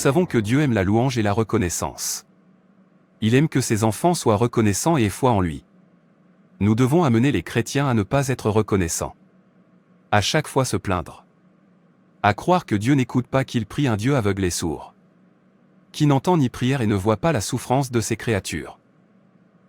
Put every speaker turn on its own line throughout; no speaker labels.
savons que Dieu aime la louange et la reconnaissance. Il aime que ses enfants soient reconnaissants et aient foi en lui. Nous devons amener les chrétiens à ne pas être reconnaissants. À chaque fois se plaindre. À croire que Dieu n'écoute pas, qu'il prie, un Dieu aveugle et sourd, qui n'entend ni prière et ne voit pas la souffrance de ses créatures.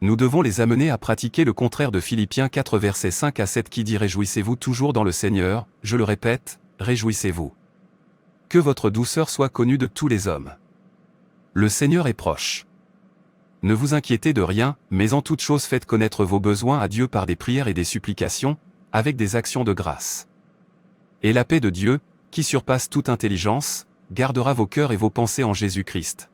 Nous devons les amener à pratiquer le contraire de Philippiens 4 versets 5 à 7 qui dit « Réjouissez-vous toujours dans le Seigneur, je le répète, réjouissez-vous. Que votre douceur soit connue de tous les hommes. Le Seigneur est proche. Ne vous inquiétez de rien, mais en toute chose faites connaître vos besoins à Dieu par des prières et des supplications, avec des actions de grâce. Et la paix de Dieu, qui surpasse toute intelligence, gardera vos cœurs et vos pensées en Jésus-Christ. »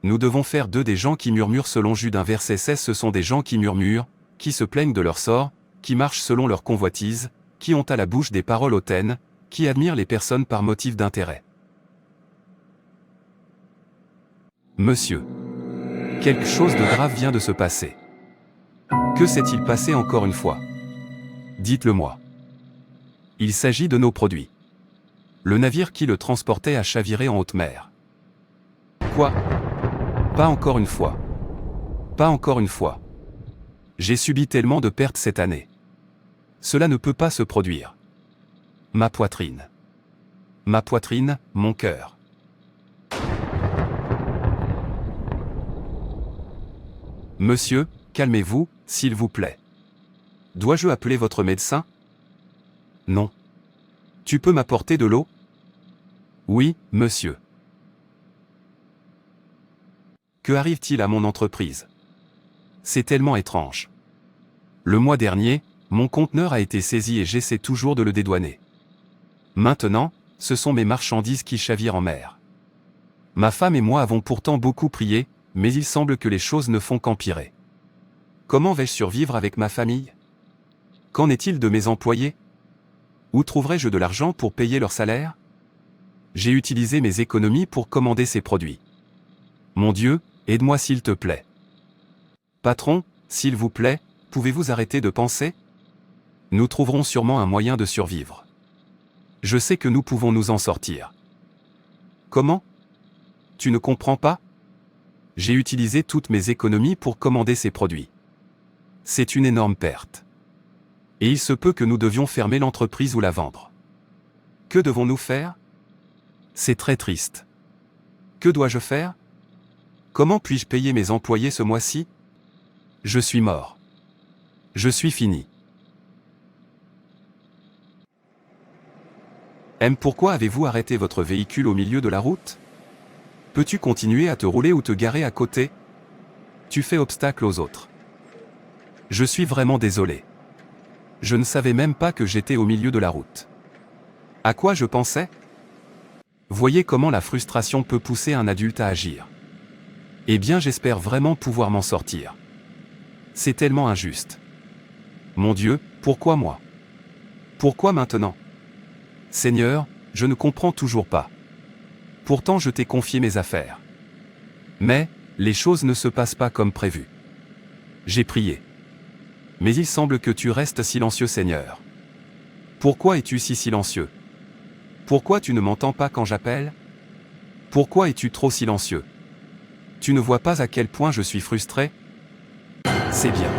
Nous devons faire d'eux des gens qui murmurent selon Jude 1 verset 16. Ce sont des gens qui murmurent, qui se plaignent de leur sort, qui marchent selon leur convoitise, qui ont à la bouche des paroles hautaines, qui admirent les personnes par motif d'intérêt. Monsieur. Quelque chose de grave vient de se passer. Que s'est-il passé encore une fois? Dites-le moi. Il s'agit de nos produits. Le navire qui le transportait a chaviré en haute mer. Quoi? Pas encore une fois. Pas encore une fois. J'ai subi tellement de pertes cette année. Cela ne peut pas se produire. Ma poitrine. Ma poitrine, mon cœur. Monsieur, calmez-vous, s'il vous plaît. Dois-je appeler votre médecin? Non. Tu peux m'apporter de l'eau? Oui, monsieur. Que arrive-t-il à mon entreprise? C'est tellement étrange. Le mois dernier, mon conteneur a été saisi et j'essaie toujours de le dédouaner. Maintenant, ce sont mes marchandises qui chavirent en mer. Ma femme et moi avons pourtant beaucoup prié, mais il semble que les choses ne font qu'empirer. Comment vais-je survivre avec ma famille? Qu'en est-il de mes employés? Où trouverai-je de l'argent pour payer leur salaire? J'ai utilisé mes économies pour commander ces produits. Mon Dieu, aide-moi s'il te plaît. Patron, s'il vous plaît, pouvez-vous arrêter de penser? Nous trouverons sûrement un moyen de survivre. Je sais que nous pouvons nous en sortir. Comment? Tu ne comprends pas? J'ai utilisé toutes mes économies pour commander ces produits. C'est une énorme perte. Et il se peut que nous devions fermer l'entreprise ou la vendre. Que devons-nous faire? C'est très triste. Que dois-je faire? Comment puis-je payer mes employés ce mois-ci? Je suis mort. Je suis fini. M. Pourquoi avez-vous arrêté votre véhicule au milieu de la route? Peux-tu continuer à te rouler ou te garer à côté? Tu fais obstacle aux autres. Je suis vraiment désolé. Je ne savais même pas que j'étais au milieu de la route. À quoi je pensais? Voyez comment la frustration peut pousser un adulte à agir. Eh bien, j'espère vraiment pouvoir m'en sortir. C'est tellement injuste. Mon Dieu, pourquoi moi? Pourquoi maintenant? Seigneur, je ne comprends toujours pas. Pourtant je t'ai confié mes affaires. Mais, les choses ne se passent pas comme prévu. J'ai prié. Mais il semble que tu restes silencieux, Seigneur. Pourquoi es-tu si silencieux? Pourquoi tu ne m'entends pas quand j'appelle? Pourquoi es-tu trop silencieux? Tu ne vois pas à quel point je suis frustré? C'est bien.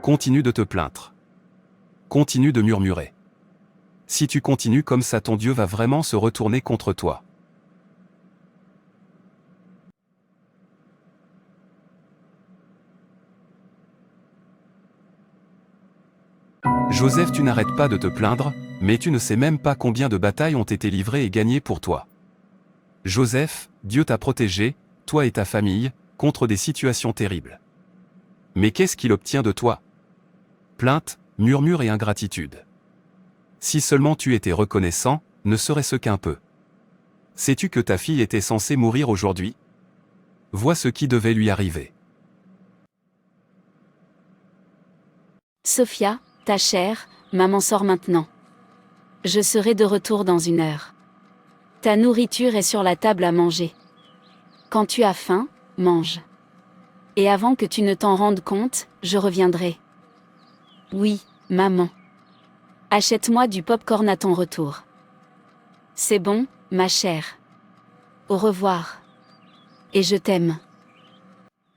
Continue de te plaindre. Continue de murmurer. Si tu continues comme ça, ton Dieu va vraiment se retourner contre toi. Joseph, tu n'arrêtes pas de te plaindre, mais tu ne sais même pas combien de batailles ont été livrées et gagnées pour toi. Joseph, Dieu t'a protégé, toi et ta famille, contre des situations terribles. Mais qu'est-ce qu'il obtient de toi? Plainte, murmure et ingratitude. Si seulement tu étais reconnaissant, ne serait-ce qu'un peu. Sais-tu que ta fille était censée mourir aujourd'hui? Vois ce qui devait lui arriver.
Sophia, ta chère, maman sort maintenant. Je serai de retour dans 1 heure. Ta nourriture est sur la table à manger. Quand tu as faim, mange. Et avant que tu ne t'en rendes compte, je reviendrai. Oui, maman. Achète-moi du pop-corn à ton retour. C'est bon, ma chère. Au revoir. Et je t'aime.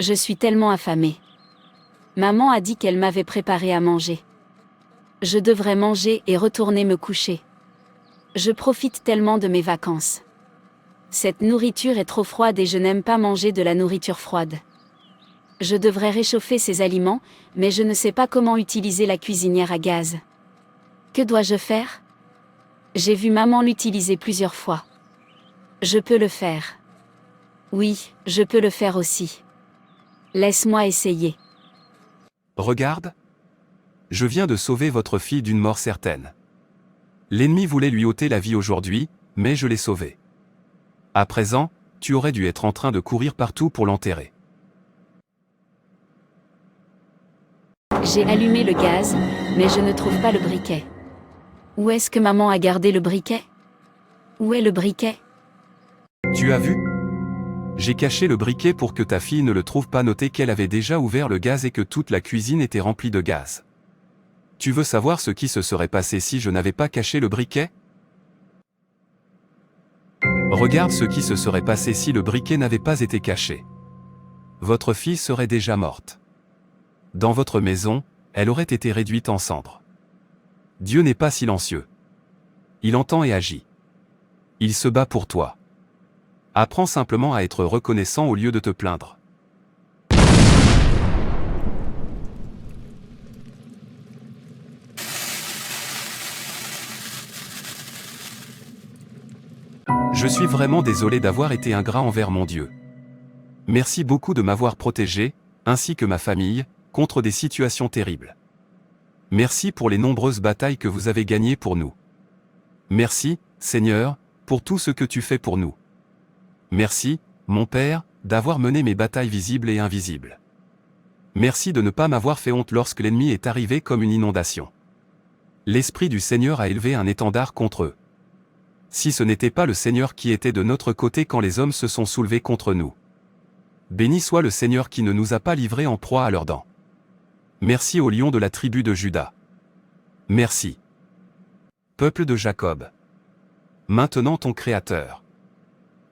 Je suis tellement affamée. Maman a dit qu'elle m'avait préparé à manger. Je devrais manger et retourner me coucher. Je profite tellement de mes vacances. Cette nourriture est trop froide et je n'aime pas manger de la nourriture froide. Je devrais réchauffer ces aliments, mais je ne sais pas comment utiliser la cuisinière à gaz. Que dois-je faire? J'ai vu maman l'utiliser plusieurs fois. Je peux le faire. Oui, je peux le faire aussi. Laisse-moi essayer.
Regarde. Je viens de sauver votre fille d'une mort certaine. L'ennemi voulait lui ôter la vie aujourd'hui, mais je l'ai sauvée. À présent, tu aurais dû être en train de courir partout pour l'enterrer.
J'ai allumé le gaz, mais je ne trouve pas le briquet. Où est-ce que maman a gardé le briquet? Où est le briquet?
Tu as vu? J'ai caché le briquet pour que ta fille ne le trouve pas. Noté qu'elle avait déjà ouvert le gaz et que toute la cuisine était remplie de gaz. Tu veux savoir ce qui se serait passé si je n'avais pas caché le briquet? Regarde ce qui se serait passé si le briquet n'avait pas été caché. Votre fille serait déjà morte. Dans votre maison, elle aurait été réduite en cendres. Dieu n'est pas silencieux. Il entend et agit. Il se bat pour toi. Apprends simplement à être reconnaissant au lieu de te plaindre. Je suis vraiment désolé d'avoir été ingrat envers mon Dieu. Merci beaucoup de m'avoir protégé, ainsi que ma famille, contre des situations terribles. Merci pour les nombreuses batailles que vous avez gagnées pour nous. Merci, Seigneur, pour tout ce que tu fais pour nous. Merci, mon Père, d'avoir mené mes batailles visibles et invisibles. Merci de ne pas m'avoir fait honte lorsque l'ennemi est arrivé comme une inondation. L'Esprit du Seigneur a élevé un étendard contre eux. Si ce n'était pas le Seigneur qui était de notre côté quand les hommes se sont soulevés contre nous. Béni soit le Seigneur qui ne nous a pas livrés en proie à leurs dents. Merci au lion de la tribu de Juda. Merci. Peuple de Jacob. Maintenant ton Créateur.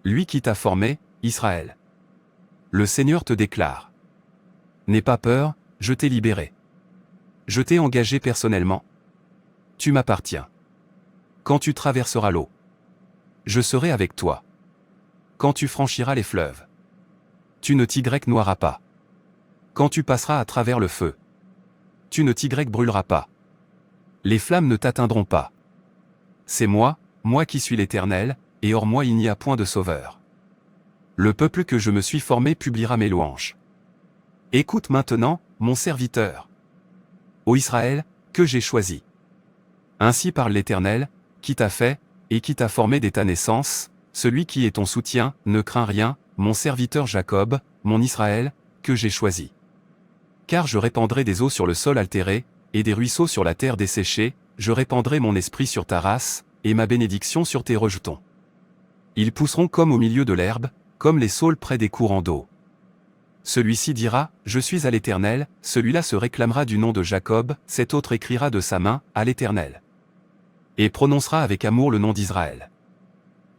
Lui qui t'a formé, Israël. Le Seigneur te déclare. N'aie pas peur, je t'ai libéré. Je t'ai engagé personnellement. Tu m'appartiens. Quand tu traverseras l'eau, je serai avec toi. Quand tu franchiras les fleuves, tu ne t'y noiras pas. Quand tu passeras à travers le feu, tu ne t'y brûleras pas. Les flammes ne t'atteindront pas. C'est moi, moi qui suis l'Éternel, et hors moi il n'y a point de sauveur. Le peuple que je me suis formé publiera mes louanges. Écoute maintenant, mon serviteur. Ô Israël, que j'ai choisi. Ainsi parle l'Éternel, qui t'a fait, et qui t'a formé dès ta naissance, celui qui est ton soutien, ne crains rien, mon serviteur Jacob, mon Israël, que j'ai choisi. Car je répandrai des eaux sur le sol altéré, et des ruisseaux sur la terre desséchée, je répandrai mon esprit sur ta race, et ma bénédiction sur tes rejetons. Ils pousseront comme au milieu de l'herbe, comme les saules près des courants d'eau. Celui-ci dira, je suis à l'Éternel, celui-là se réclamera du nom de Jacob, cet autre écrira de sa main, à l'Éternel. Et prononcera avec amour le nom d'Israël.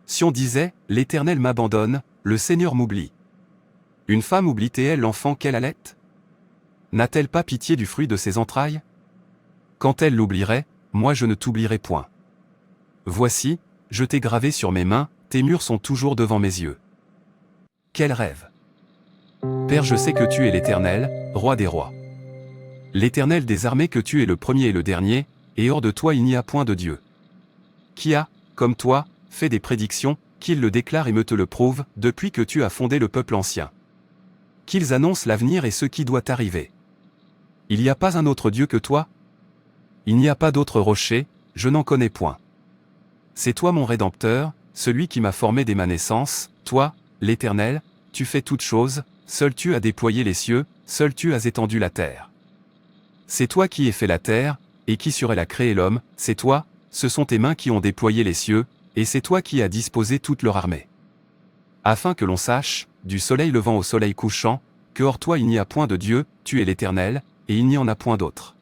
Si on disait, l'Éternel m'abandonne, le Seigneur m'oublie. Une femme oublie-t-elle l'enfant qu'elle allait? N'a-t-elle pas pitié du fruit de ses entrailles? Quand elle l'oublierait, moi je ne t'oublierai point. Voici, je t'ai gravé sur mes mains, tes murs sont toujours devant mes yeux. Quel rêve! Père, je sais que tu es l'Éternel, roi des rois. L'Éternel des armées, que tu es le premier et le dernier, et hors de toi il n'y a point de Dieu. Qui a, comme toi, fait des prédictions, qu'il le déclare et me te le prouve, depuis que tu as fondé le peuple ancien. Qu'ils annoncent l'avenir et ce qui doit arriver. Il n'y a pas un autre Dieu que toi? Il n'y a pas d'autre rocher, je n'en connais point. C'est toi mon Rédempteur, celui qui m'a formé dès ma naissance, toi, l'Éternel, tu fais toutes choses, seul tu as déployé les cieux, seul tu as étendu la terre. C'est toi qui ai fait la terre, et qui sur elle a créé l'homme, c'est toi, ce sont tes mains qui ont déployé les cieux, et c'est toi qui as disposé toute leur armée. Afin que l'on sache, du soleil levant au soleil couchant, que hors toi il n'y a point de Dieu, tu es l'Éternel, et il n'y en a point d'autre.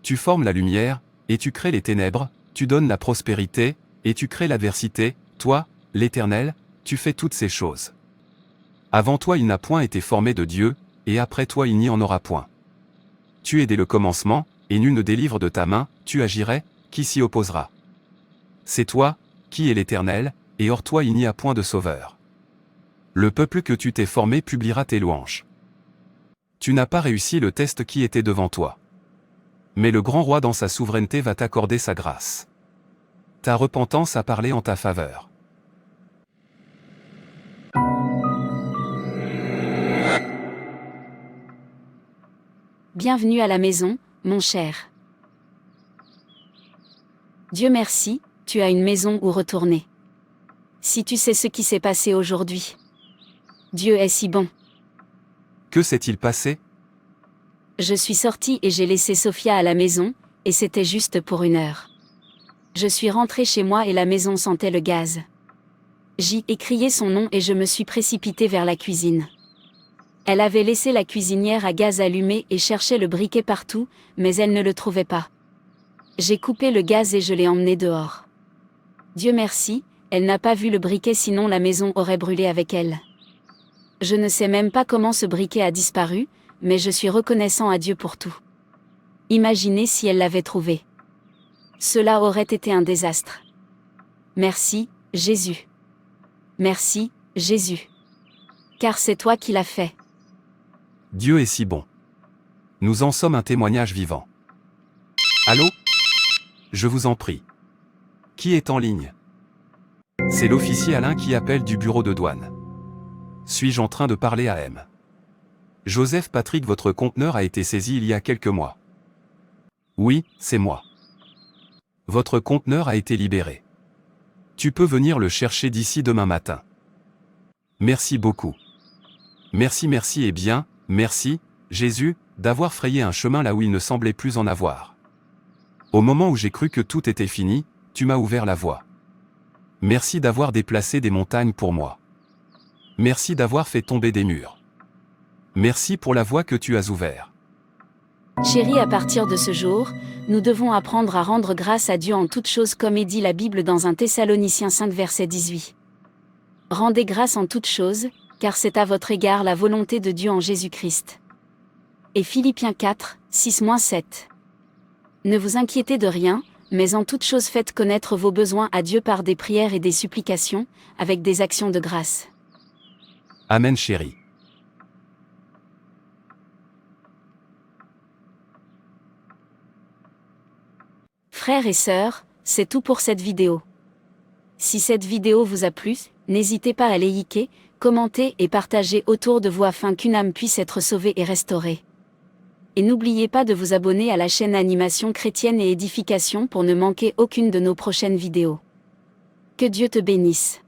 Tu formes la lumière, et tu crées les ténèbres, tu donnes la prospérité, et tu crées l'adversité, toi, l'Éternel, tu fais toutes ces choses. Avant toi il n'a point été formé de Dieu, et après toi il n'y en aura point. Tu es dès le commencement, et nul ne délivre de ta main, tu agirais, qui s'y opposera? C'est toi, qui est l'Éternel, et hors toi il n'y a point de sauveur. Le peuple que tu t'es formé publiera tes louanges. Tu n'as pas réussi le test qui était devant toi. Mais le grand roi dans sa souveraineté va t'accorder sa grâce. Ta repentance a parlé en ta faveur.
Bienvenue à la maison, mon cher. Dieu merci, tu as une maison où retourner. Si tu sais ce qui s'est passé aujourd'hui. Dieu est si bon.
Que s'est-il passé?
Je suis sortie et j'ai laissé Sophia à la maison, et c'était juste pour 1 heure. Je suis rentrée chez moi et la maison sentait le gaz. J'y ai crié son nom et je me suis précipitée vers la cuisine. Elle avait laissé la cuisinière à gaz allumée et cherchait le briquet partout, mais elle ne le trouvait pas. J'ai coupé le gaz et je l'ai emmenée dehors. Dieu merci, elle n'a pas vu le briquet sinon la maison aurait brûlé avec elle. Je ne sais même pas comment ce briquet a disparu, mais je suis reconnaissant à Dieu pour tout. Imaginez si elle l'avait trouvé. Cela aurait été un désastre. Merci, Jésus. Merci, Jésus. Car c'est toi qui l'as fait.
Dieu est si bon. Nous en sommes un témoignage vivant. Allô? Je vous en prie. Qui est en ligne? C'est l'officier Alain qui appelle du bureau de douane. Suis-je en train de parler à M? Joseph Patrick, votre conteneur a été saisi il y a quelques mois. Oui, c'est moi. Votre conteneur a été libéré. Tu peux venir le chercher d'ici demain matin. Merci beaucoup. Merci et bien, merci, Jésus, d'avoir frayé un chemin là où il ne semblait plus en avoir. Au moment où j'ai cru que tout était fini, tu m'as ouvert la voie. Merci d'avoir déplacé des montagnes pour moi. Merci d'avoir fait tomber des murs. Merci pour la voie que tu as ouverte.
Chérie, à partir de ce jour, nous devons apprendre à rendre grâce à Dieu en toutes choses comme est dit la Bible dans 1 Thessaloniciens 5 verset 18. Rendez grâce en toutes choses, car c'est à votre égard la volonté de Dieu en Jésus-Christ. Et Philippiens 4, 6-7. Ne vous inquiétez de rien, mais en toutes choses faites connaître vos besoins à Dieu par des prières et des supplications, avec des actions de grâce.
Amen chérie.
Frères et sœurs, c'est tout pour cette vidéo. Si cette vidéo vous a plu, n'hésitez pas à liker, commenter et partager autour de vous afin qu'une âme puisse être sauvée et restaurée. Et n'oubliez pas de vous abonner à la chaîne Animation Chrétienne et Édification pour ne manquer aucune de nos prochaines vidéos. Que Dieu te bénisse.